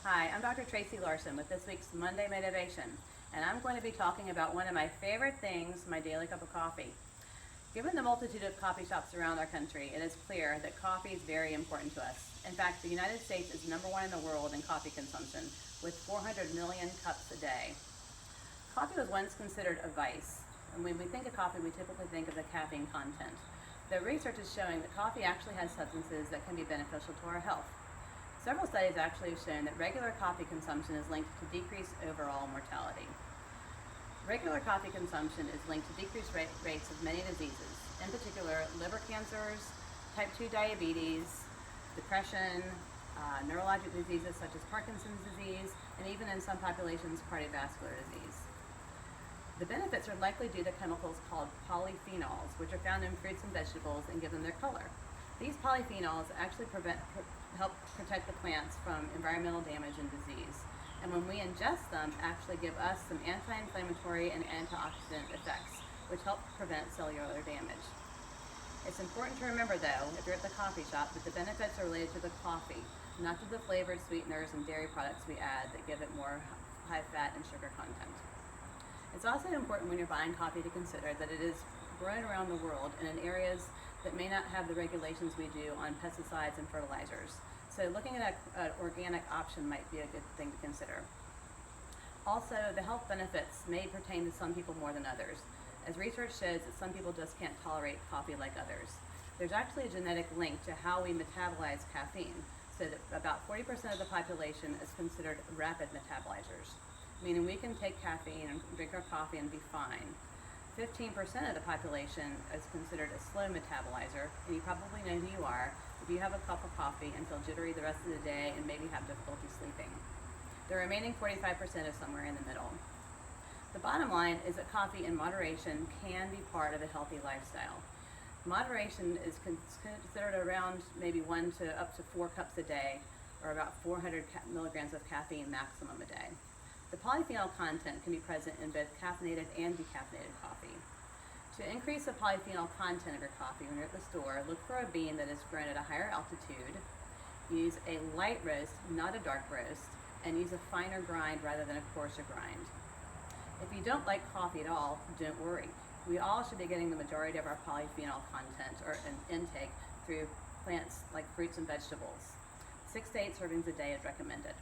Hi, I'm Dr. Tracy Larson with this week's Monday Motivation, and I'm going to be talking about one of my favorite things, my daily cup of coffee. Given the multitude of coffee shops around our country, it is clear that coffee is very important to us. In fact, the United States is #1 in the world in coffee consumption, with 400 million cups a day. Coffee was once considered a vice, and when we think of coffee, we typically think of the caffeine content. The research is showing that coffee actually has substances that can be beneficial to our health. Several studies actually have shown that regular coffee consumption is linked to decreased overall mortality. Regular coffee consumption is linked to decreased rates of many diseases, in particular liver cancers, type 2 diabetes, depression, neurologic diseases such as Parkinson's disease, and even in some populations, cardiovascular disease. The benefits are likely due to chemicals called polyphenols, which are found in fruits and vegetables and give them their color. These polyphenols actually help protect the plants from environmental damage and disease. And when we ingest them, actually give us some anti-inflammatory and antioxidant effects, which help prevent cellular damage. It's important to remember, though, if you're at the coffee shop, that the benefits are related to the coffee, not to the flavored sweeteners and dairy products we add that give it more high fat and sugar content. It's also important when you're buying coffee to consider that it is grown around the world and in areas that may not have the regulations we do on pesticides and fertilizers. So looking at an organic option might be a good thing to consider. Also, the health benefits may pertain to some people more than others, as research shows that some people just can't tolerate coffee like others. There's actually a genetic link to how we metabolize caffeine, so that about 40% of the population is considered rapid metabolizers, meaning we can take caffeine and drink our coffee and be fine. 15% of the population is considered a slow metabolizer, and you probably know who you are if you have a cup of coffee and feel jittery the rest of the day and maybe have difficulty sleeping. The remaining 45% is somewhere in the middle. The bottom line is that coffee in moderation can be part of a healthy lifestyle. Moderation is considered around maybe 1 to up to 4 cups a day, or about 400 milligrams of caffeine maximum a day. The polyphenol content can be present in both caffeinated and decaffeinated coffee. To increase the polyphenol content of your coffee when you're at the store, look for a bean that is grown at a higher altitude. Use a light roast, not a dark roast, and use a finer grind rather than a coarser grind. If you don't like coffee at all, don't worry. We all should be getting the majority of our polyphenol content or intake through plants like fruits and vegetables. 6 to 8 servings a day is recommended.